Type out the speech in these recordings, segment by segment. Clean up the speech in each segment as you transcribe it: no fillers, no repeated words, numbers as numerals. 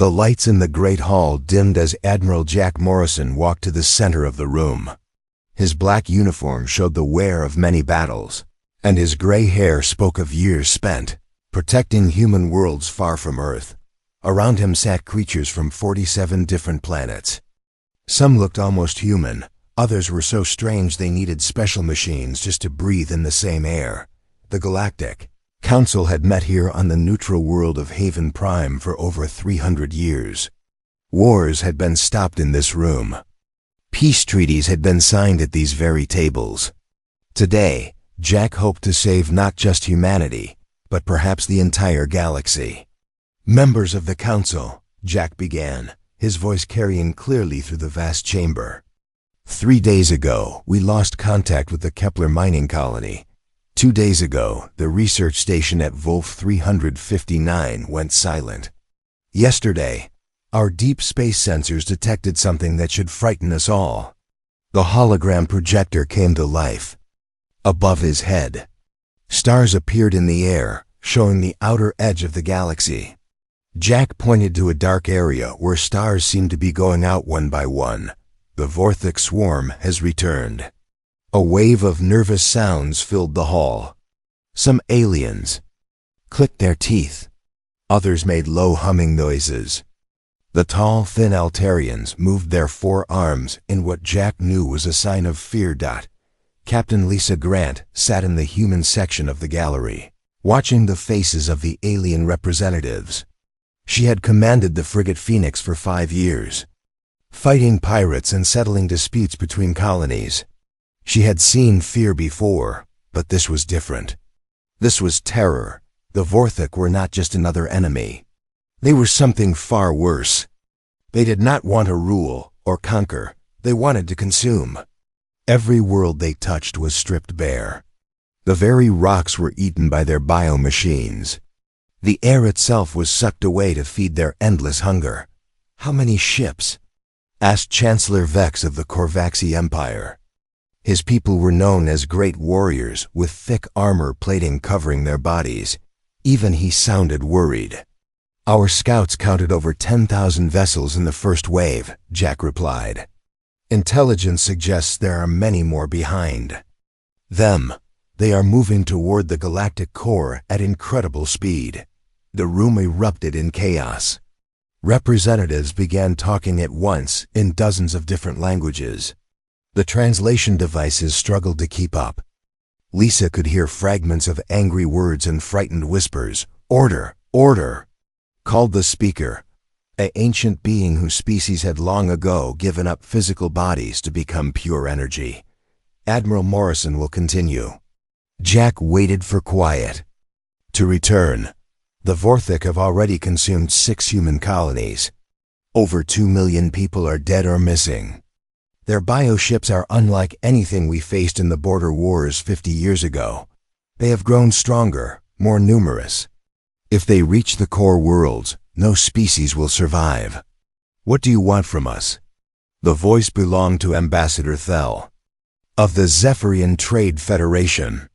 The lights in the great hall dimmed as Admiral Jack Morrison walked to the center of the room. His black uniform showed the wear of many battles, and his gray hair spoke of years spent protecting human worlds far from Earth. Around him sat creatures from 47 different planets. Some looked almost human, others were so strange they needed special machines just to breathe in the same air. The Galactic Council had met here on the neutral world of Haven Prime for over 300 years. Wars had been stopped in this room. Peace treaties had been signed at these very tables. Today, Jack hoped to save not just humanity, but perhaps the entire galaxy. "Members of the Council," Jack began, his voice carrying clearly through the vast chamber. 3 days ago, we lost contact with the Kepler mining colony. 2 days ago, the research station at Wolf 359 went silent. Yesterday, our deep space sensors detected something that should frighten us all. The hologram projector came to life. Above his head, stars appeared in the air, showing the outer edge of the galaxy. Jack pointed to a dark area where stars seemed to be going out one by one. The Vorthic swarm has returned. A wave of nervous sounds filled the hall. Some aliens clicked their teeth. Others made low humming noises. The tall, thin Altarians moved their forearms in what Jack knew was a sign of fear. Captain Lisa Grant sat in the human section of the gallery, watching the faces of the alien representatives. She had commanded the frigate Phoenix for 5 years, fighting pirates and settling disputes between colonies. She had seen fear before, but this was different. This was terror. The Vorthic were not just another enemy. They were something far worse. They did not want to rule or conquer. They wanted to consume. Every world they touched was stripped bare. The very rocks were eaten by their biomachines. The air itself was sucked away to feed their endless hunger. "How many ships?" asked Chancellor Vex of the Corvaxi Empire. His people were known as great warriors with thick armor plating covering their bodies. Even he sounded worried. "Our scouts counted over 10,000 vessels in the first wave," Jack replied. "Intelligence suggests there are many more behind them. They are moving toward the galactic core at incredible speed." The room erupted in chaos. Representatives began talking at once in dozens of different languages. The translation devices struggled to keep up. Lisa could hear fragments of angry words and frightened whispers. "Order! Order!" called the speaker, an ancient being whose species had long ago given up physical bodies to become pure energy. "Admiral Morrison will continue." Jack waited for quiet to return. The Vorthic have already consumed 6 human colonies. Over 2 million people are dead or missing. Their bioships are unlike anything we faced in the border wars 50 years ago. They have grown stronger, more numerous. If they reach the core worlds, no species will survive. "What do you want from us?" The voice belonged to Ambassador Thel of the Zephyrian Trade Federation.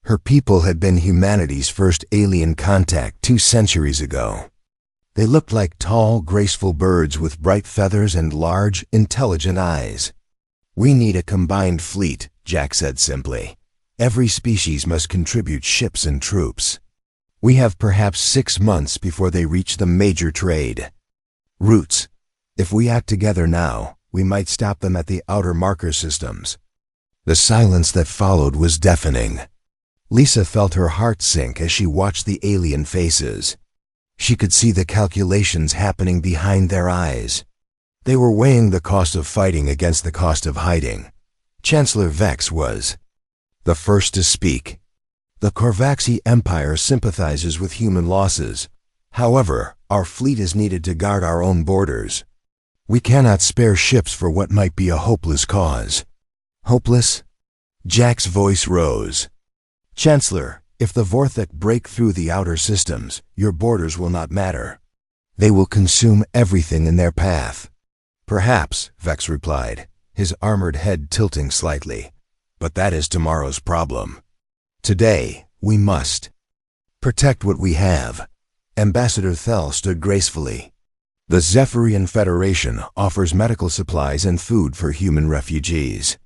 Her people had been humanity's first alien contact 2 centuries ago. They looked like tall, graceful birds with bright feathers and large, intelligent eyes. "We need a combined fleet," Jack said simply. "Every species must contribute ships and troops. We have perhaps 6 months before they reach the major trade routes. If we act together now, we might stop them at the outer marker systems." The silence that followed was deafening. Lisa felt her heart sink as she watched the alien faces. She could see the calculations happening behind their eyes. They were weighing the cost of fighting against the cost of hiding. Chancellor Vex was the first to speak. "The Corvaxi Empire sympathizes with human losses. However, our fleet is needed to guard our own borders. We cannot spare ships for what might be a hopeless cause." "Hopeless?" Jack's voice rose. "Chancellor, if the Vorthic break through the outer systems, your borders will not matter. They will consume everything in their path." "Perhaps," Vex replied, his armored head tilting slightly. "But that is tomorrow's problem. Today, we must protect what we have." Ambassador Thel stood gracefully. The Zephyrian Federation offers medical supplies and food for human refugees.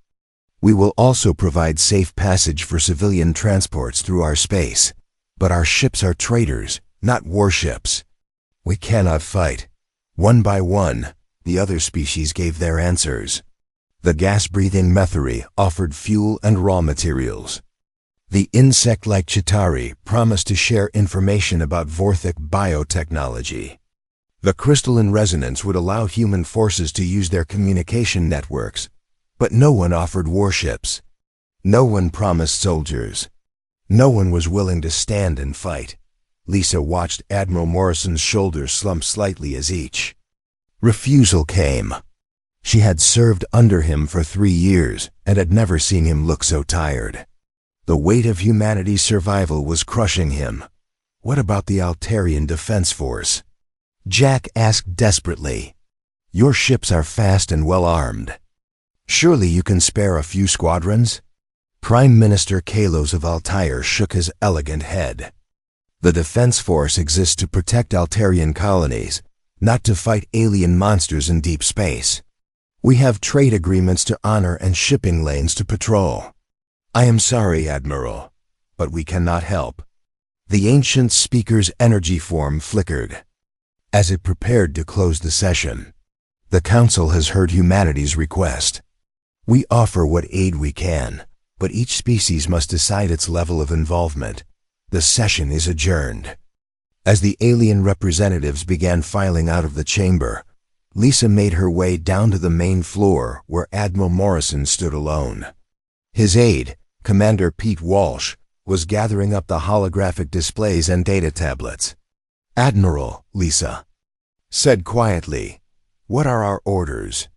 We will also provide safe passage for civilian transports through our space, but our ships are traders, not warships. We cannot fight. One by one, the other species gave their answers. The gas-breathing Methuri offered fuel and raw materials. The insect-like Chitauri promised to share information about Vorthic biotechnology. The crystalline resonance would allow human forces to use their communication networks, but no one offered warships. No one promised soldiers. No one was willing to stand and fight. Lisa watched Admiral Morrison's shoulders slump slightly as each refusal came. She had served under him for 3 years and had never seen him look so tired. The weight of humanity's survival was crushing him. What about the Altarian Defense Force? Jack asked desperately. Your ships are fast and well armed. Surely you can spare a few squadrons? Prime Minister Kalos of Altair shook his elegant head. The Defense Force exists to protect Altarian colonies, not to fight alien monsters in deep space. We have trade agreements to honor and shipping lanes to patrol. I am sorry, Admiral, but we cannot help. The ancient speaker's energy form flickered. As it prepared to close the session, the Council has heard humanity's request. We offer what aid we can, but each species must decide its level of involvement. The session is adjourned. As the alien representatives began filing out of the chamber, Lisa made her way down to the main floor where Admiral Morrison stood alone. His aide, Commander Pete Walsh, was gathering up the holographic displays and data tablets. Admiral, Lisa said quietly, "What are our orders?"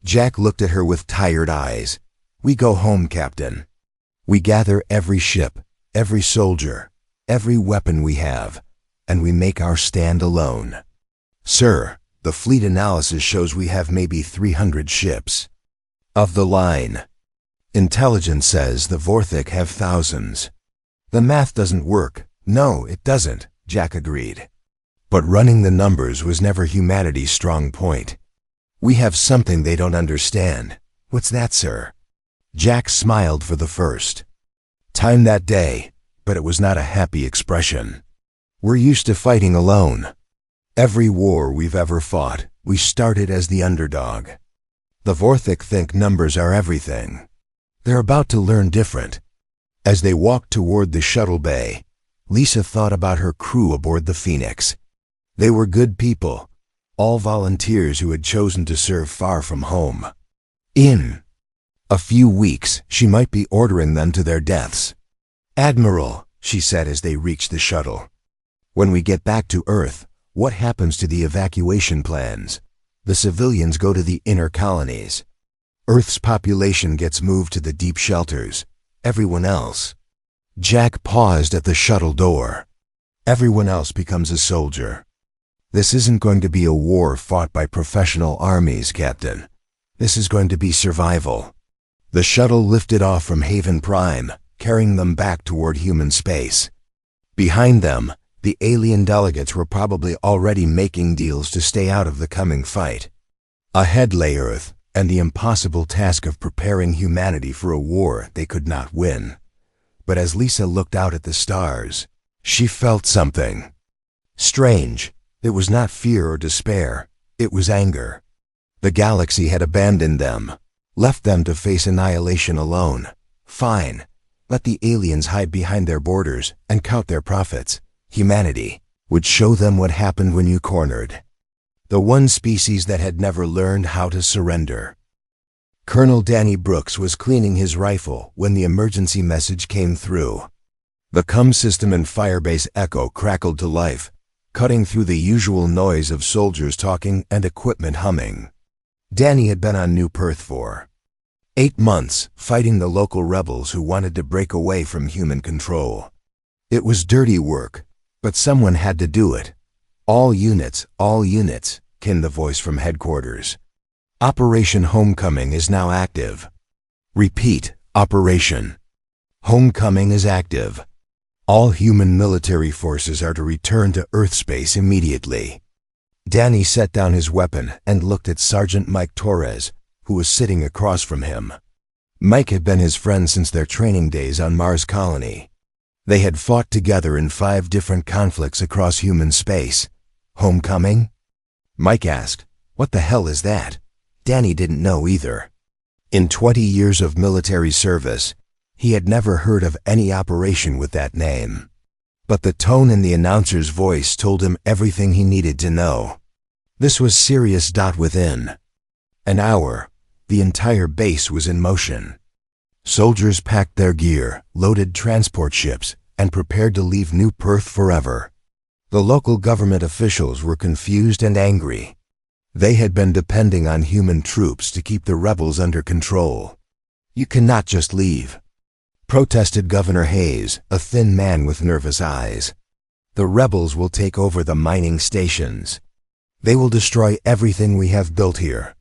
Jack looked at her with tired eyes. "We go home, Captain. We gather every ship, every soldier, every weapon we have, and we make our stand alone. Sir, the fleet analysis shows we have maybe 300 ships. Of the line. Intelligence says the Vorthic have thousands. The math doesn't work. No, it doesn't," Jack agreed. But running the numbers was never humanity's strong point. "We have something they don't understand." "What's that, sir?" Jack smiled for the first time that day, but it was not a happy expression. "We're used to fighting alone. Every war we've ever fought, we started as the underdog. The Vorthic think numbers are everything. They're about to learn different." As they walked toward the shuttle bay, Lisa thought about her crew aboard the Phoenix. They were good people, all volunteers who had chosen to serve far from home. In a few weeks, she might be ordering them to their deaths. "Admiral," she said as they reached the shuttle, "when we get back to Earth, what happens to the evacuation plans? The civilians go to the inner colonies. Earth's population gets moved to the deep shelters. Everyone else." Jack paused at the shuttle door. "Everyone else becomes a soldier. This isn't going to be a war fought by professional armies, Captain. This is going to be survival." The shuttle lifted off from Haven Prime, carrying them back toward human space. Behind them, the alien delegates were probably already making deals to stay out of the coming fight. Ahead lay Earth, and the impossible task of preparing humanity for a war they could not win. But as Lisa looked out at the stars, she felt something strange. It was not fear or despair, it was anger. The galaxy had abandoned them, left them to face annihilation alone. Fine, let the aliens hide behind their borders and count their profits. Humanity would show them what happened when you cornered the one species that had never learned how to surrender. Colonel Danny Brooks was cleaning his rifle when the emergency message came through. The comm system and Firebase Echo crackled to life, cutting through the usual noise of soldiers talking and equipment humming. Danny had been on New Perth for 8 months, fighting the local rebels who wanted to break away from human control. It was dirty work, but someone had to do it. All units, came the voice from headquarters. Operation Homecoming is now active. Repeat, Operation Homecoming is active. All human military forces are to return to Earth space immediately. Danny set down his weapon and looked at Sergeant Mike Torres, who was sitting across from him. Mike had been his friend since their training days on Mars Colony. They had fought together in 5 different conflicts across human space. Homecoming? Mike asked, "What the hell is that?" Danny didn't know either. In 20 years of military service, he had never heard of any operation with that name. But the tone in the announcer's voice told him everything he needed to know. This was serious. Within an hour, the entire base was in motion. Soldiers packed their gear, loaded transport ships, and prepared to leave New Perth forever. The local government officials were confused and angry. They had been depending on human troops to keep the rebels under control. "You cannot just leave," protested Governor Hayes, a thin man with nervous eyes. "The rebels will take over the mining stations. They will destroy everything we have built here."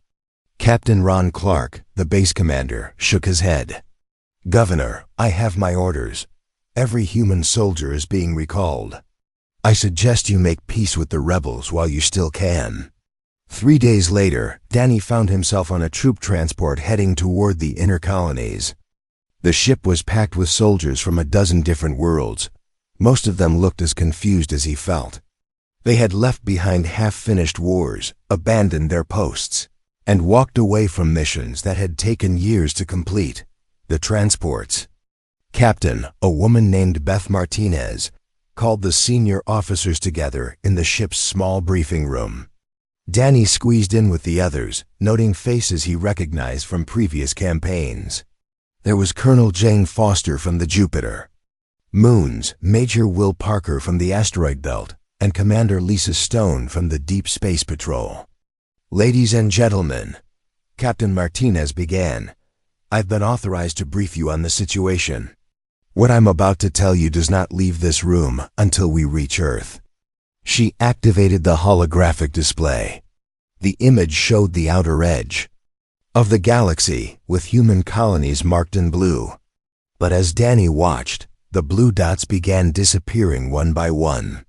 Captain Ron Clark, the base commander, shook his head. "Governor, I have my orders. Every human soldier is being recalled. I suggest you make peace with the rebels while you still can." 3 days later, Danny found himself on a troop transport heading toward the inner colonies. The ship was packed with soldiers from a dozen different worlds. Most of them looked as confused as he felt. They had left behind half-finished wars, abandoned their posts, and walked away from missions that had taken years to complete. The transports. Captain, a woman named Beth Martinez, called the senior officers together in the ship's small briefing room. Danny squeezed in with the others, noting faces he recognized from previous campaigns. There was Colonel Jane Foster from the Jupiter, Moons, Major Will Parker from the Asteroid Belt, and Commander Lisa Stone from the Deep Space Patrol. "Ladies and gentlemen," Captain Martinez began, "I've been authorized to brief you on the situation. What I'm about to tell you does not leave this room until we reach Earth." She activated the holographic display. The image showed the outer edge of the galaxy, with human colonies marked in blue. But as Danny watched, the blue dots began disappearing one by one.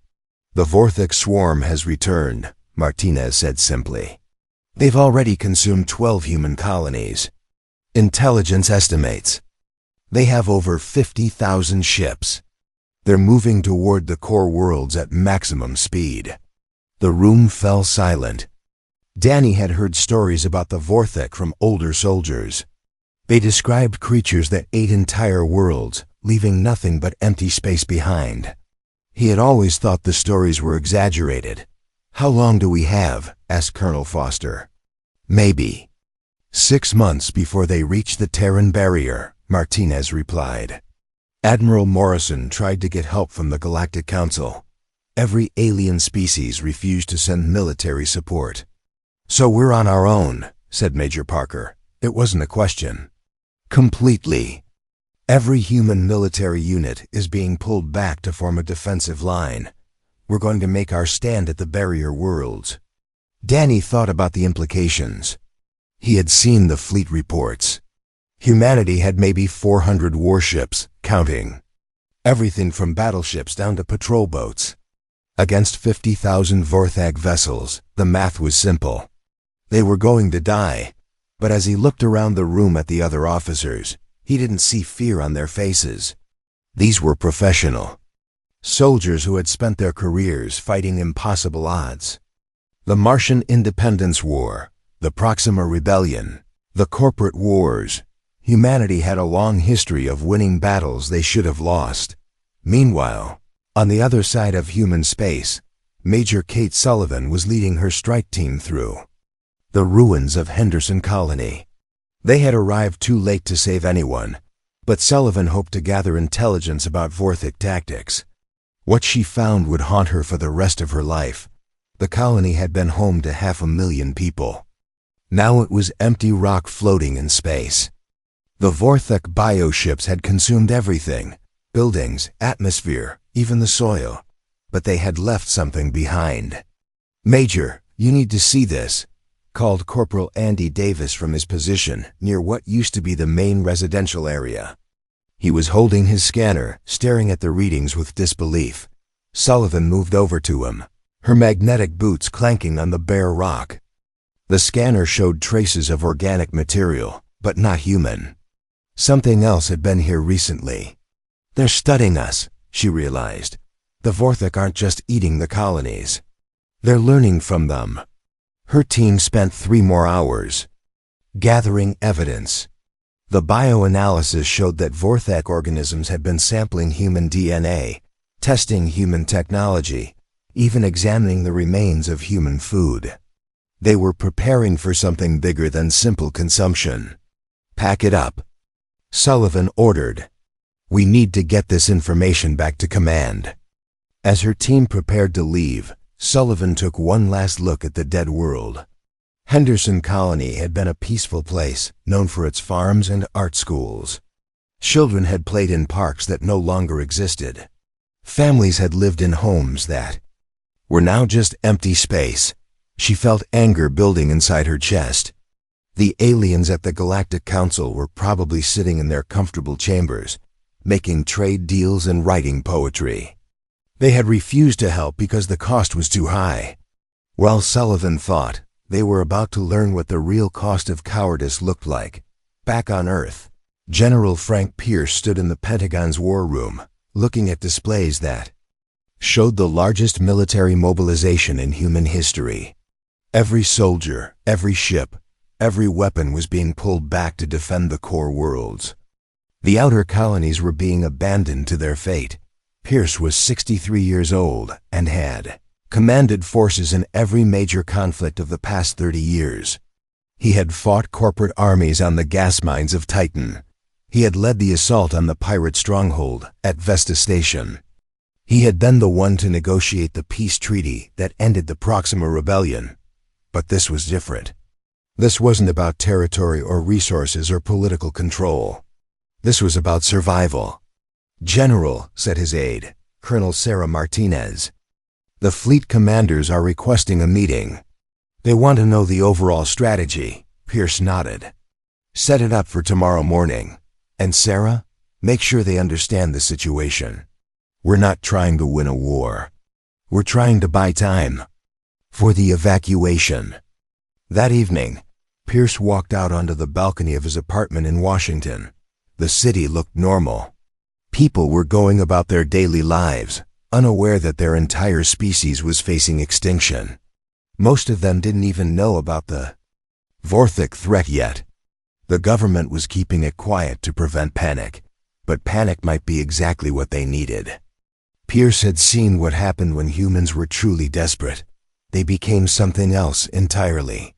"The Vorthik swarm has returned," Martinez said simply. "They've already consumed 12 human colonies. Intelligence estimates they have over 50,000 ships. They're moving toward the core worlds at maximum speed." The room fell silent. Danny had heard stories about the Vorthik from older soldiers. They described creatures that ate entire worlds, leaving nothing but empty space behind. He had always thought the stories were exaggerated. "How long do we have?" asked Colonel Foster. "Maybe 6 months before they reach the Terran barrier," Martinez replied. Admiral Morrison tried to get help from the Galactic Council. Every alien species refused to send military support. "So we're on our own," said Major Parker. It wasn't a question. "Completely. Every human military unit is being pulled back to form a defensive line. We're going to make our stand at the barrier worlds." Danny thought about the implications. He had seen the fleet reports. Humanity had maybe 400 warships, counting. Everything from battleships down to patrol boats. Against 50,000 Vorthag vessels, the math was simple. They were going to die. But as he looked around the room at the other officers, he didn't see fear on their faces. These were professional soldiers who had spent their careers fighting impossible odds. The Martian Independence War, the Proxima Rebellion, the corporate wars. Humanity had a long history of winning battles they should have lost. Meanwhile, on the other side of human space, Major Kate Sullivan was leading her strike team through the ruins of Henderson Colony. They had arrived too late to save anyone, but Sullivan hoped to gather intelligence about Vorthik tactics. What she found would haunt her for the rest of her life. The colony had been home to 500,000 people. Now it was empty rock floating in space. The Vorthik bioships had consumed everything: buildings, atmosphere, even the soil. But they had left something behind. "Major, you need to see this," called Corporal Andy Davis from his position near what used to be the main residential area. He was holding his scanner, staring at the readings with disbelief. Sullivan moved over to him. her magnetic boots clanking on the bare rock. The scanner showed traces of organic material, but not human. Something else had been here recently. They're studying us, she realized. The Vorthok aren't just eating the colonies. They're learning from them. Her team spent 3 more hours gathering evidence. The bioanalysis showed that Vorthok organisms had been sampling human DNA, testing human technology, even examining the remains of human food. They were preparing for something bigger than simple consumption. Pack it up, Sullivan ordered. We need to get this information back to command. As her team prepared to leave, Sullivan took one last look at the dead world. Henderson Colony had been a peaceful place, known for its farms and art schools. Children had played in parks that no longer existed. Families had lived in homes that were now just empty space. She felt anger building inside her chest. The aliens at the Galactic Council were probably sitting in their comfortable chambers, making trade deals and writing poetry. They had refused to help because the cost was too high. While Sullivan thought, they were about to learn what the real cost of cowardice looked like. Back on Earth, General Frank Pierce stood in the Pentagon's war room, looking at displays that showed the largest military mobilization in human history. Every soldier, every ship, every weapon was being pulled back to defend the core worlds. The outer colonies were being abandoned to their fate. Pierce was 63 years old and had commanded forces in every major conflict of the past 30 years. He had fought corporate armies on the gas mines of Titan. He had led the assault on the pirate stronghold at Vesta Station. He had been the one to negotiate the peace treaty that ended the Proxima Rebellion. But this was different. This wasn't about territory or resources or political control. This was about survival. General, said his aide, Colonel Sarah Martinez, the fleet commanders are requesting a meeting. They want to know the overall strategy. Pierce nodded. Set it up for tomorrow morning. And Sarah, make sure they understand the situation. We're not trying to win a war. We're trying to buy time for the evacuation. That evening, Pierce walked out onto the balcony of his apartment in Washington. The city looked normal. People were going about their daily lives, unaware that their entire species was facing extinction. Most of them didn't even know about the Vorthok threat yet. The government was keeping it quiet to prevent panic, but panic might be exactly what they needed. Pierce had seen what happened when humans were truly desperate. They became something else entirely.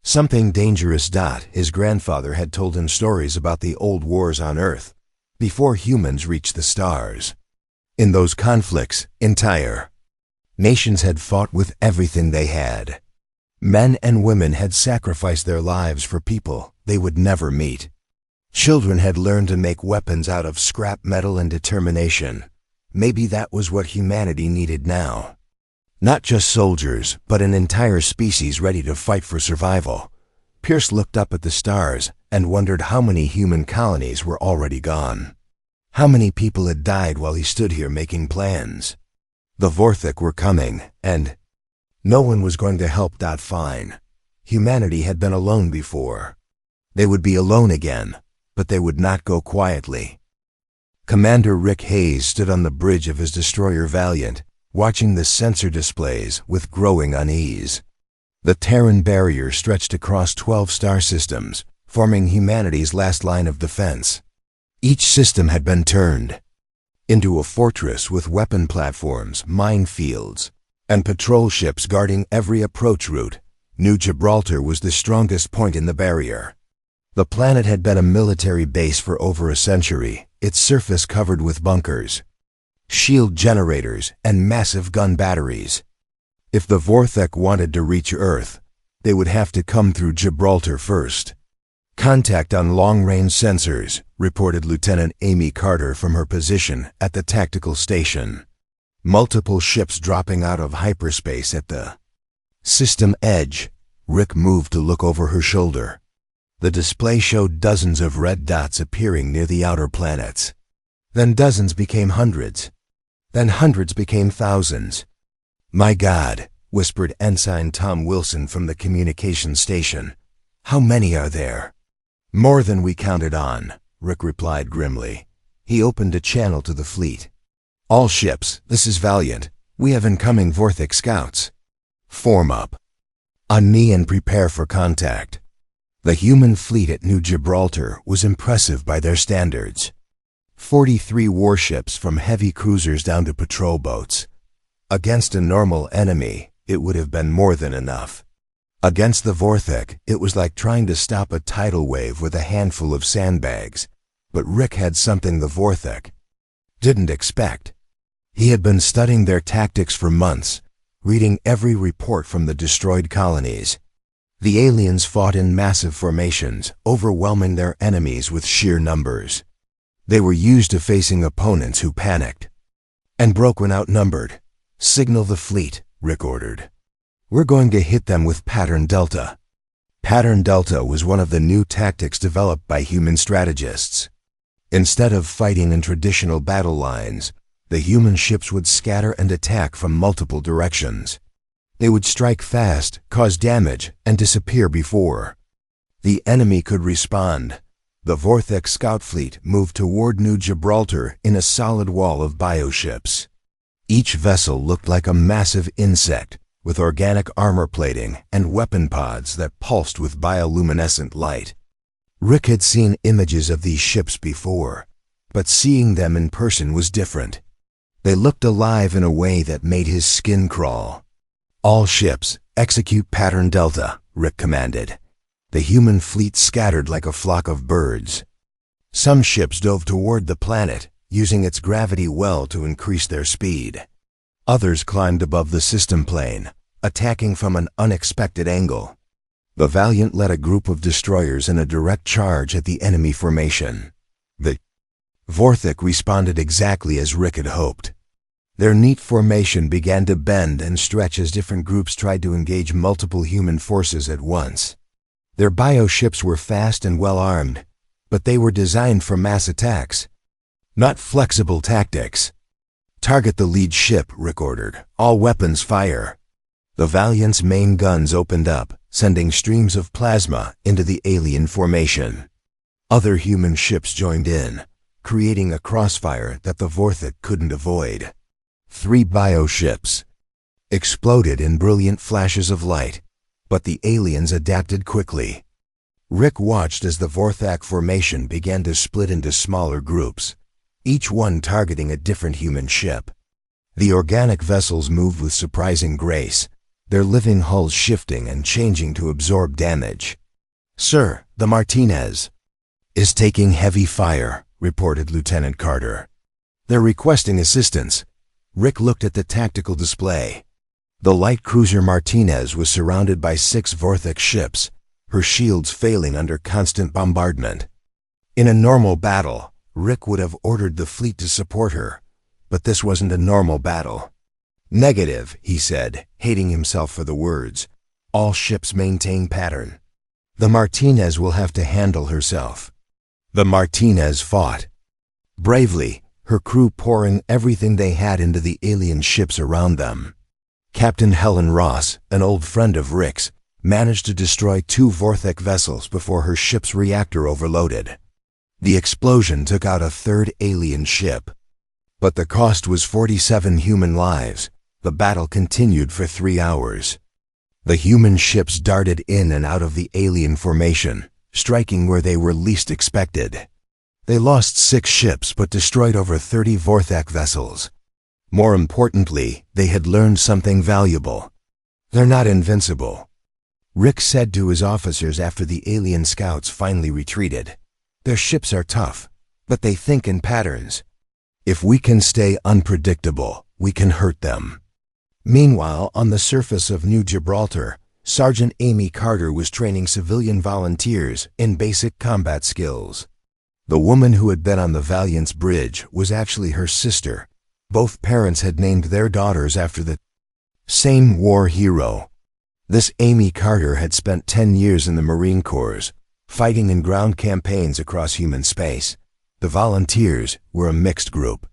Something dangerous. His grandfather had told him stories about the old wars on Earth, before humans reached the stars. In those conflicts, entire nations had fought with everything they had. Men and women had sacrificed their lives for people they would never meet. Children had learned to make weapons out of scrap metal and determination. Maybe that was what humanity needed now. Not just soldiers, but an entire species ready to fight for survival. Pierce looked up at the stars and wondered how many human colonies were already gone. How many people had died while he stood here making plans? The Vorthok were coming, and no one was going to help. Fine. Humanity had been alone before. They would be alone again, but they would not go quietly. Commander Rick Hayes stood on the bridge of his destroyer Valiant, watching the sensor displays with growing unease. The Terran barrier stretched across 12 star systems, forming humanity's last line of defense. Each system had been turned into a fortress with weapon platforms, minefields, and patrol ships guarding every approach route. New Gibraltar was the strongest point in the barrier. The planet had been a military base for over a century, its surface covered with bunkers, shield generators, and massive gun batteries. If the Vorthok wanted to reach Earth, they would have to come through Gibraltar first. Contact on long-range sensors, reported Lieutenant Amy Carter from her position at the tactical station. Multiple ships dropping out of hyperspace at the system edge. Rick moved to look over her shoulder. The display showed dozens of red dots appearing near the outer planets. Then dozens became hundreds. Then hundreds became thousands. My God, whispered Ensign Tom Wilson from the communications station. "How many are there?" "More than we counted on," Rick replied grimly. He opened a channel to the fleet. "All ships, this is Valiant. We have incoming Vorthic scouts. Form up. On knee and prepare for contact." The human fleet at New Gibraltar was impressive by their standards. 43 warships from heavy cruisers down to patrol boats. Against a normal enemy, it would have been more than enough. Against the Vorthic, it was like trying to stop a tidal wave with a handful of sandbags. But Rick had something the Vorthic didn't expect. He had been studying their tactics for months, reading every report from the destroyed colonies. The aliens fought in massive formations, overwhelming their enemies with sheer numbers. They were used to facing opponents who panicked and broke when outnumbered. "Signal the fleet," Rick ordered. "We're going to hit them with Pattern Delta." Pattern Delta was one of the new tactics developed by human strategists. Instead of fighting in traditional battle lines, the human ships would scatter and attack from multiple directions. They would strike fast, cause damage, and disappear before the enemy could respond. The Vorthic scout fleet moved toward New Gibraltar in a solid wall of bioships. Each vessel looked like a massive insect, with organic armor plating and weapon pods that pulsed with bioluminescent light. Rick had seen images of these ships before, but seeing them in person was different. They looked alive in a way that made his skin crawl. "All ships, execute Pattern Delta," Rick commanded. The human fleet scattered like a flock of birds. Some ships dove toward the planet, using its gravity well to increase their speed. Others climbed above the system plane, attacking from an unexpected angle. The Valiant led a group of destroyers in a direct charge at the enemy formation. The Vorthic responded exactly as Rick had hoped. Their neat formation began to bend and stretch as different groups tried to engage multiple human forces at once. Their bioships were fast and well-armed, but they were designed for mass attacks, not flexible tactics. "Target the lead ship," Rick ordered. "All weapons fire." The Valiant's main guns opened up, sending streams of plasma into the alien formation. Other human ships joined in, creating a crossfire that the Vorthic couldn't avoid. 3 bioships exploded in brilliant flashes of light, but the aliens adapted quickly. Rick watched as the Vorthic formation began to split into smaller groups, each one targeting a different human ship. The organic vessels moved with surprising grace, their living hulls shifting and changing to absorb damage. "Sir, the Martinez is taking heavy fire," reported Lieutenant Carter. "They're requesting assistance." Rick looked at the tactical display. The light cruiser Martinez was surrounded by 6 Vorthic ships, her shields failing under constant bombardment. In a normal battle, Rick would have ordered the fleet to support her, but this wasn't a normal battle. "Negative," he said, hating himself for the words. "All ships maintain pattern. The Martinez will have to handle herself." The Martinez fought bravely, her crew pouring everything they had into the alien ships around them. Captain Helen Ross, an old friend of Rick's, managed to destroy 2 Vorthic vessels before her ship's reactor overloaded. The explosion took out a 3rd alien ship, but the cost was 47 human lives. The battle continued for 3 hours. The human ships darted in and out of the alien formation, striking where they were least expected. They lost 6 ships but destroyed over 30 Vorthic vessels. More importantly, they had learned something valuable. They're not invincible. Rick said to his officers after the alien scouts finally retreated. "Their ships are tough, but they think in patterns. If we can stay unpredictable, we can hurt them." Meanwhile, on the surface of New Gibraltar, Sergeant Amy Carter was training civilian volunteers in basic combat skills. The woman who had been on the Valiant's bridge was actually her sister. Both parents had named their daughters after the same war hero. This Amy Carter had spent 10 years in the Marine Corps, fighting in ground campaigns across human space. The volunteers were a mixed group.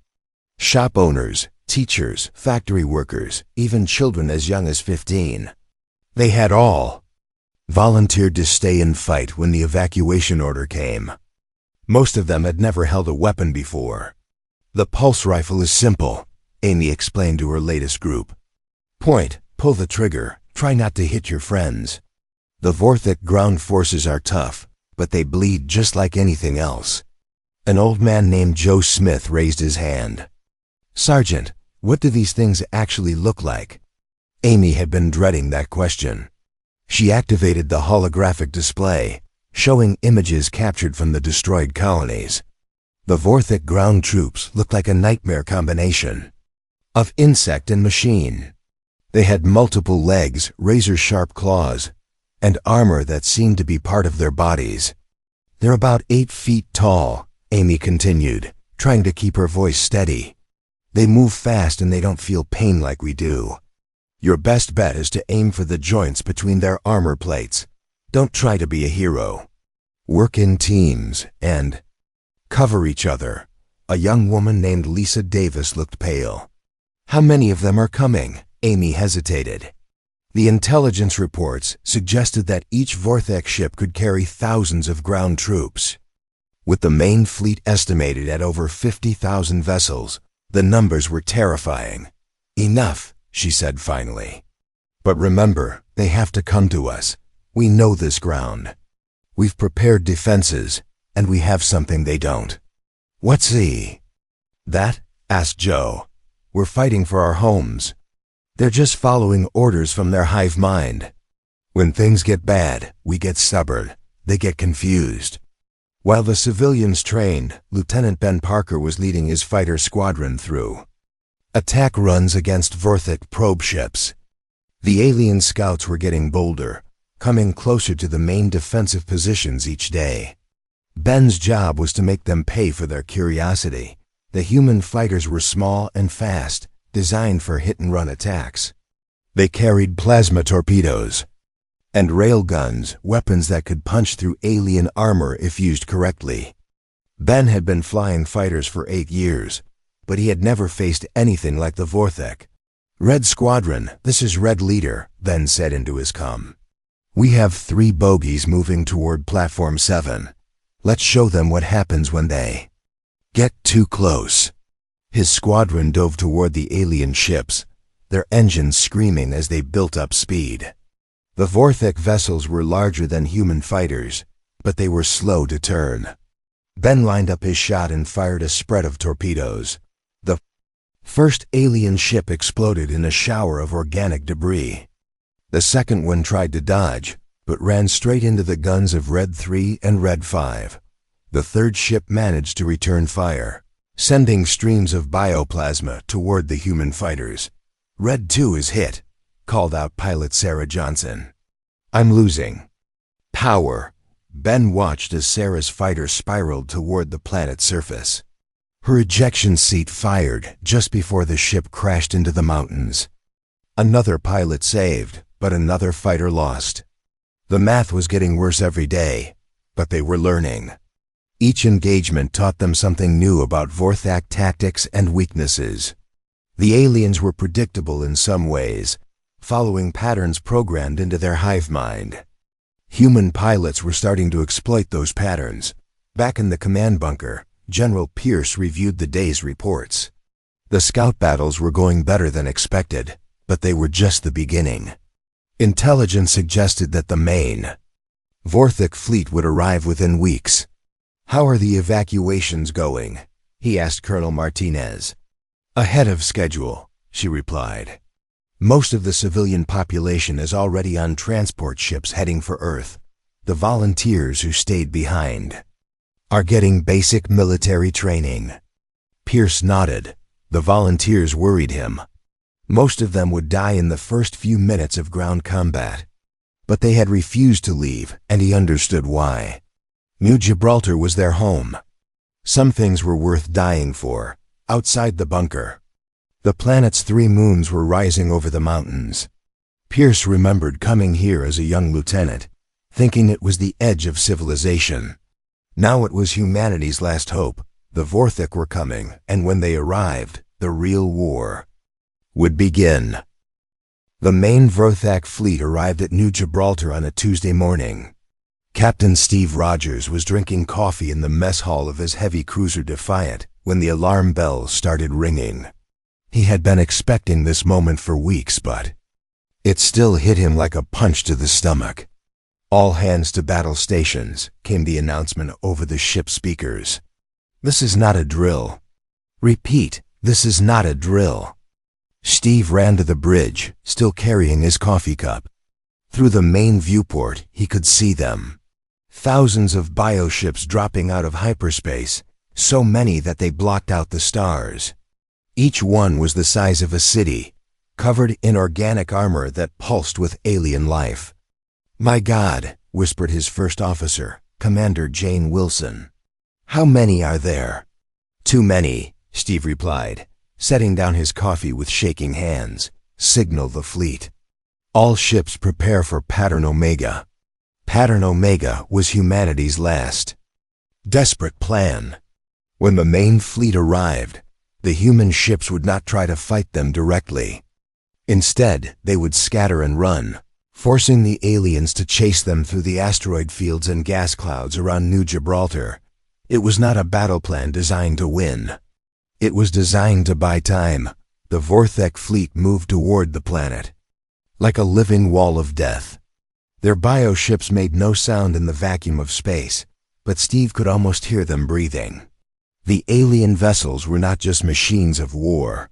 Shop owners, teachers, factory workers, even children as young as 15. They had all volunteered to stay and fight when the evacuation order came. Most of them had never held a weapon before. The pulse rifle is simple, Amy explained to her latest group. Point, pull the trigger, try not to hit your friends. The Vorthic ground forces are tough, but they bleed just like anything else. An old man named Joe Smith raised his hand. Sergeant, what do these things actually look like? Amy had been dreading that question. She activated the holographic display, showing images captured from the destroyed colonies. The Vorthic ground troops looked like a nightmare combination of insect and machine. They had multiple legs, razor-sharp claws, and armor that seemed to be part of their bodies. They're about 8 feet tall, Amy continued, trying to keep her voice steady. They move fast and they don't feel pain like we do. Your best bet is to aim for the joints between their armor plates. Don't try to be a hero. Work in teams and cover each other. A young woman named Lisa Davis looked pale. How many of them are coming? Amy hesitated. The intelligence reports suggested that each Vorthic ship could carry thousands of ground troops. With the main fleet estimated at over 50,000 vessels, the numbers were terrifying. Enough, she said finally. But remember, they have to come to us. We know this ground. We've prepared defenses, and we have something they don't. What's that? Asked Joe. We're fighting for our homes. They're just following orders from their hive mind. When things get bad, we get stubborn. They get confused. While the civilians trained, Lieutenant Ben Parker was leading his fighter squadron through attack runs against Vorthic probe ships. The alien scouts were getting bolder, coming closer to the main defensive positions each day. Ben's job was to make them pay for their curiosity. The human fighters were small and fast, designed for hit-and-run attacks. They carried plasma torpedoes and railguns, weapons that could punch through alien armor if used correctly. Ben had been flying fighters for 8 years, but he had never faced anything like the Vorthic. Red Squadron, this is Red Leader, Ben said into his comm. We have 3 bogies moving toward Platform 7. Let's show them what happens when they get too close. His squadron dove toward the alien ships, their engines screaming as they built up speed. The Vorthic vessels were larger than human fighters, but they were slow to turn. Ben lined up his shot and fired a spread of torpedoes. The first alien ship exploded in a shower of organic debris. The second one tried to dodge, but ran straight into the guns of Red 3 and Red 5. The third ship managed to return fire, sending streams of bioplasma toward the human fighters. Red 2 is hit, called out pilot Sarah Johnson. I'm losing power. Ben watched as Sarah's fighter spiraled toward the planet's surface. Her ejection seat fired just before the ship crashed into the mountains. Another pilot saved, but another fighter lost. The math was getting worse every day, but they were learning. Each engagement taught them something new about Vorthic tactics and weaknesses. The aliens were predictable in some ways, following patterns programmed into their hive mind. Human pilots were starting to exploit those patterns. Back in the command bunker, General Pierce reviewed the day's reports. The scout battles were going better than expected, but they were just the beginning. Intelligence suggested that the main Vorthic fleet would arrive within weeks. How are the evacuations going? He asked Colonel Martinez. Ahead of schedule, she replied. Most of the civilian population is already on transport ships heading for Earth. The volunteers who stayed behind are getting basic military training. Pierce nodded. The volunteers worried him. Most of them would die in the first few minutes of ground combat. But they had refused to leave, and he understood why. New Gibraltar was their home. Some things were worth dying for, outside the bunker. The planet's 3 moons were rising over the mountains. Pierce remembered coming here as a young lieutenant, thinking it was the edge of civilization. Now it was humanity's last hope. The Vorthic were coming, and when they arrived, the the real war would begin. The main Vorthak fleet arrived at New Gibraltar on a Tuesday morning. Captain Steve Rogers was drinking coffee in the mess hall of his heavy cruiser Defiant when the alarm bells started ringing. He had been expecting this moment for weeks, but it still hit him like a punch to the stomach. "All hands to battle stations," came the announcement over the ship speakers. "This is not a drill. Repeat, this is not a drill." Steve ran to the bridge, still carrying his coffee cup. Through the main viewport, he could see them. Thousands of bioships dropping out of hyperspace, so many that they blocked out the stars. Each one was the size of a city, covered in organic armor that pulsed with alien life. "My God," whispered his first officer, Commander Jane Wilson. "How many are there?" "Too many," Steve replied, setting down his coffee with shaking hands. "Signal the fleet. All ships prepare for Pattern Omega." Pattern Omega was humanity's last desperate plan. When the main fleet arrived, the human ships would not try to fight them directly. Instead, they would scatter and run, forcing the aliens to chase them through the asteroid fields and gas clouds around New Gibraltar. It was not a battle plan designed to win. It was designed to buy time. The Vorthak fleet moved toward the planet like a living wall of death. Their bioships made no sound in the vacuum of space, but Steve could almost hear them breathing. The alien vessels were not just machines of war.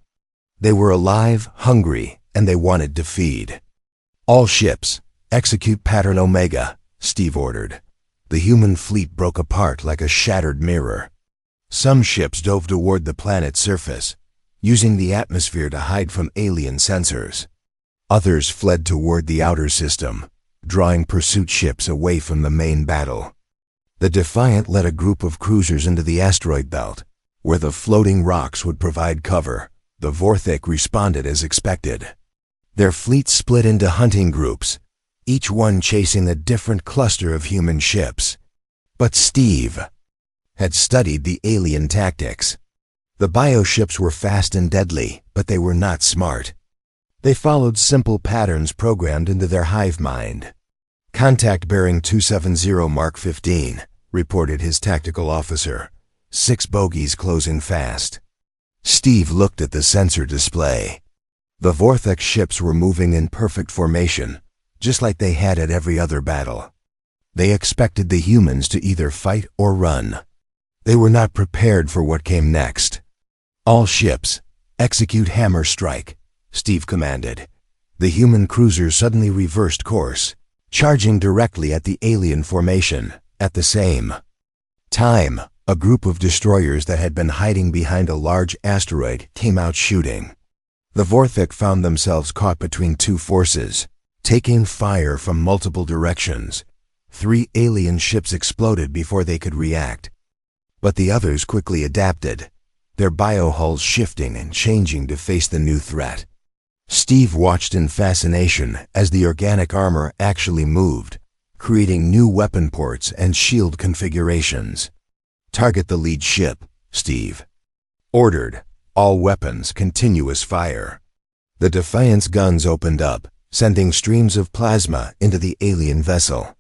They were alive, hungry, and they wanted to feed. "All ships, execute Pattern Omega," Steve ordered. The human fleet broke apart like a shattered mirror. Some ships dove toward the planet's surface, using the atmosphere to hide from alien sensors. Others fled toward the outer system, drawing pursuit ships away from the main battle. The Defiant led a group of cruisers into the asteroid belt, where the floating rocks would provide cover. The Vorthak responded as expected. Their fleet split into hunting groups, each one chasing a different cluster of human ships. But Steve had studied the alien tactics. The bioships were fast and deadly, but they were not smart. They followed simple patterns programmed into their hive mind. "Contact bearing 270 Mark 15, reported his tactical officer. 6 bogies closing fast. Steve looked at the sensor display. The Vorthak ships were moving in perfect formation, just like they had at every other battle. They expected the humans to either fight or run. They were not prepared for what came next. "All ships, execute hammer strike," Steve commanded. The human cruisers suddenly reversed course, charging directly at the alien formation. At the same time, a group of destroyers that had been hiding behind a large asteroid came out shooting. The Vorthak found themselves caught between two forces, taking fire from multiple directions. 3 alien ships exploded before they could react. But the others quickly adapted, their biohulls shifting and changing to face the new threat. Steve watched in fascination as the organic armor actually moved, creating new weapon ports and shield configurations. "Target the lead ship," Steve ordered. "All weapons, continuous fire." The Defiant's guns opened up, sending streams of plasma into the alien vessel.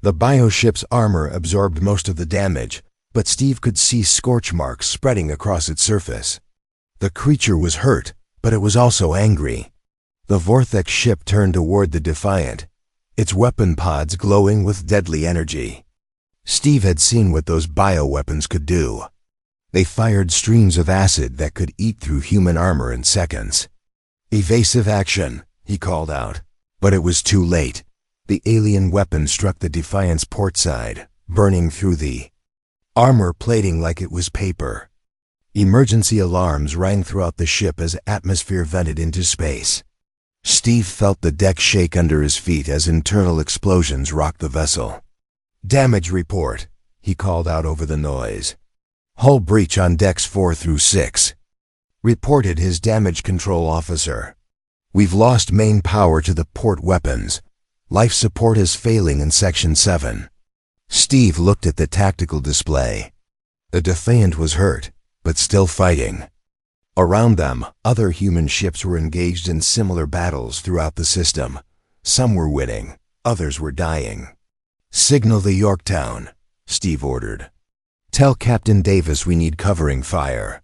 The bioship's armor absorbed most of the damage, but Steve could see scorch marks spreading across its surface. The creature was hurt, but it was also angry. The Vorthak ship turned toward the Defiant, its weapon pods glowing with deadly energy. Steve had seen what those bioweapons could do. They fired streams of acid that could eat through human armor in seconds. "Evasive action," he called out. But it was too late. The alien weapon struck the Defiant's port side, burning through the armor plating like it was paper. Emergency alarms rang throughout the ship as atmosphere vented into space. Steve felt the deck shake under his feet as internal explosions rocked the vessel. "Damage report," he called out over the noise. "Hull breach on decks 4 through 6, reported his damage control officer. "We've lost main power to the port weapons. Life support is failing in Section 7. Steve looked at the tactical display. The Defiant was hurt, but still fighting. Around them, other human ships were engaged in similar battles throughout the system. Some were winning, others were dying. "Signal the Yorktown," Steve ordered. "Tell Captain Davis we need covering fire."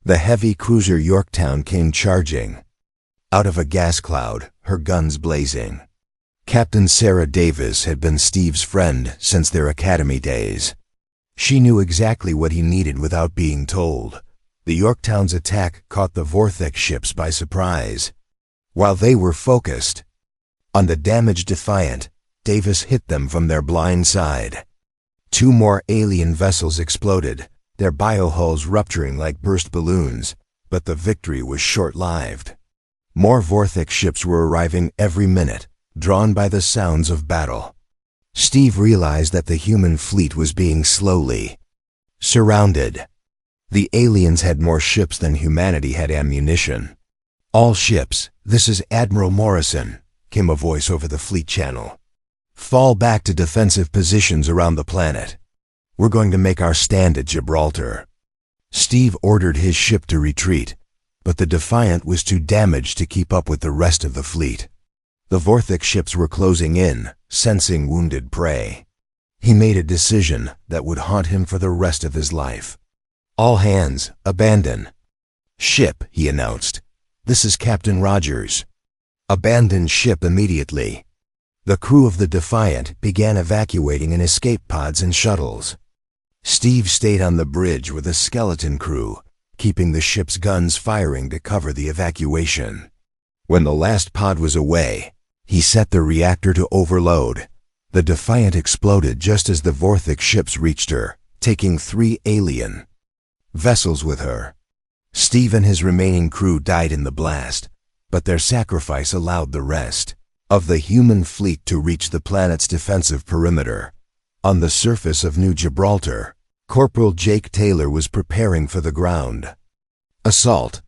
The heavy cruiser Yorktown came charging. Out of a gas cloud, her guns blazing. Captain Sarah Davis had been Steve's friend since their academy days. She knew exactly what he needed without being told. The Yorktown's attack caught the Vortex ships by surprise. While they were focused on the damaged Defiant, Davis hit them from their blind side. 2 more alien vessels exploded, their biohulls rupturing like burst balloons, but the victory was short-lived. More Vortex ships were arriving every minute, drawn by the sounds of battle. Steve realized that the human fleet was being slowly surrounded. The aliens had more ships than humanity had ammunition. "All ships, this is Admiral Morrison," came a voice over the fleet channel. "Fall back to defensive positions around the planet. We're going to make our stand at Gibraltar." Steve ordered his ship to retreat, but the Defiant was too damaged to keep up with the rest of the fleet. The Vortex ships were closing in, sensing wounded prey. He made a decision that would haunt him for the rest of his life. "All hands, abandon." "Ship," he announced. "This is Captain Rogers." Abandon ship immediately. The crew of the Defiant began evacuating in escape pods and shuttles. Steve stayed on the bridge with a skeleton crew, keeping the ship's guns firing to cover the evacuation. When the last pod was away, he set the reactor to overload. The Defiant exploded just as the Vortex ships reached her, taking 3 alien vessels with her. Steve and his remaining crew died in the blast, but their sacrifice allowed the rest of the human fleet to reach the planet's defensive perimeter. On the surface of New Gibraltar, Corporal Jake Taylor was preparing for the ground assault.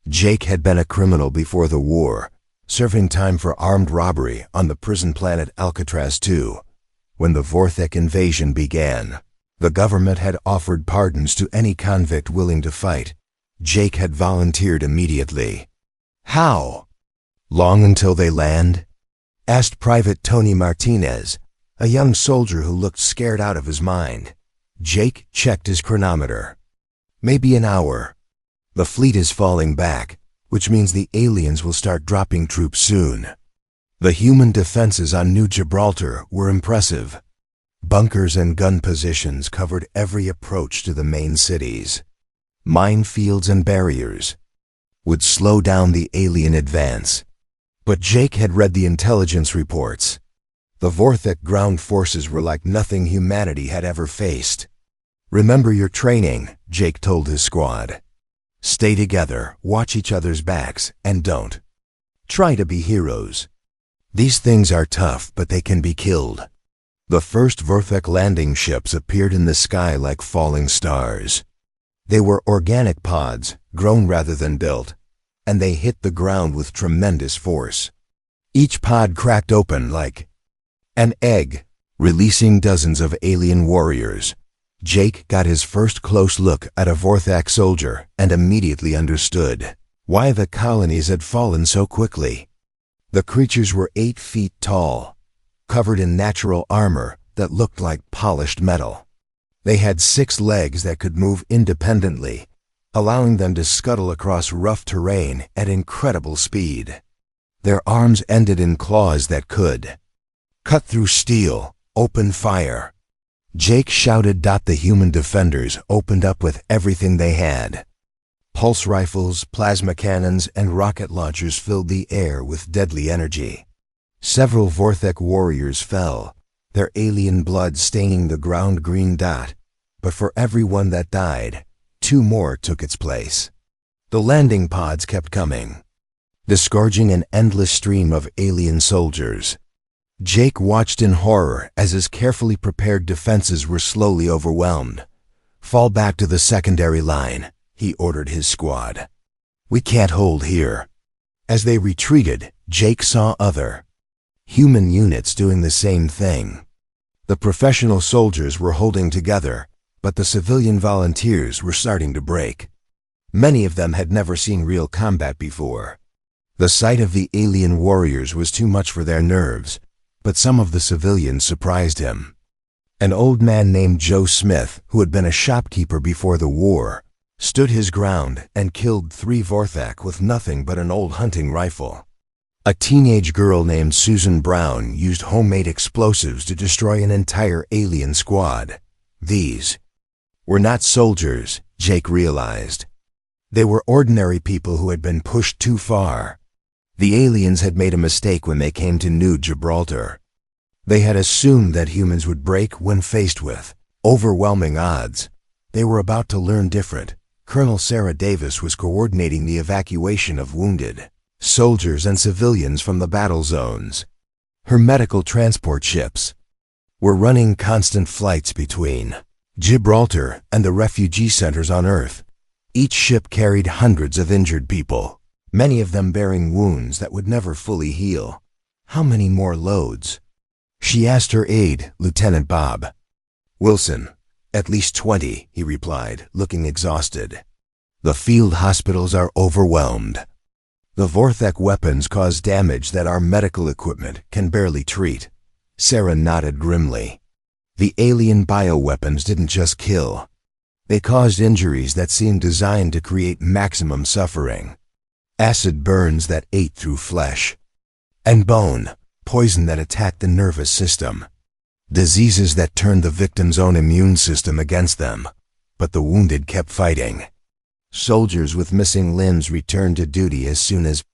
Jake had been a criminal before the war, serving time for armed robbery on the prison planet Alcatraz II. When the Vortex invasion began, the government had offered pardons to any convict willing to fight. Jake had volunteered immediately. "How long until they land?" asked Private Tony Martinez, a young soldier who looked scared out of his mind. Jake checked his chronometer. "Maybe an hour. The fleet is falling back, which means the aliens will start dropping troops soon." The human defenses on New Gibraltar were impressive. Bunkers and gun positions covered every approach to the main cities. Minefields and barriers would slow down the alien advance. But Jake had read the intelligence reports. The Vortex ground forces were like nothing humanity had ever faced. "Remember your training," Jake told his squad. "Stay together, watch each other's backs, and don't try to be heroes. These things are tough, but they can be killed." The first Vortex landing ships appeared in the sky like falling stars. They were organic pods, grown rather than built, and they hit the ground with tremendous force. Each pod cracked open like an egg, releasing dozens of alien warriors. Jake got his first close look at a Vortex soldier and immediately understood why the colonies had fallen so quickly. The creatures were 8 feet tall, covered in natural armor that looked like polished metal. They had 6 legs that could move independently, allowing them to scuttle across rough terrain at incredible speed. Their arms ended in claws that could cut through steel, open fire. Jake shouted. The human defenders opened up with everything they had. Pulse rifles, plasma cannons, and rocket launchers filled the air with deadly energy. Several Vortex warriors fell, their alien blood staining the ground green dot, but for every one that died, 2 more took its place. The landing pods kept coming, disgorging an endless stream of alien soldiers. Jake watched in horror as his carefully prepared defenses were slowly overwhelmed. "Fall back to the secondary line," he ordered his squad. "We can't hold here." As they retreated, Jake saw other human units doing the same thing. The professional soldiers were holding together, but the civilian volunteers were starting to break. Many of them had never seen real combat before. The sight of the alien warriors was too much for their nerves, but some of the civilians surprised him. An old man named Joe Smith, who had been a shopkeeper before the war, stood his ground and killed 3 Vorthak with nothing but an old hunting rifle. A teenage girl named Susan Brown used homemade explosives to destroy an entire alien squad. These were not soldiers, Jake realized. They were ordinary people who had been pushed too far. The aliens had made a mistake when they came to New Gibraltar. They had assumed that humans would break when faced with overwhelming odds. They were about to learn different. Colonel Sarah Davis was coordinating the evacuation of wounded soldiers and civilians from the battle zones. Her medical transport ships were running constant flights between Gibraltar and the refugee centers on Earth. Each ship carried hundreds of injured people, many of them bearing wounds that would never fully heal. How many more loads? She asked her aide, Lieutenant Bob Wilson. At least 20, he replied, looking exhausted. The field hospitals are overwhelmed. The Vorthak weapons cause damage that our medical equipment can barely treat. Sarah nodded grimly. The alien bioweapons didn't just kill. They caused injuries that seemed designed to create maximum suffering. Acid burns that ate through flesh and bone, poison that attacked the nervous system, diseases that turned the victim's own immune system against them. But the wounded kept fighting. Soldiers with missing limbs returned to duty as soon as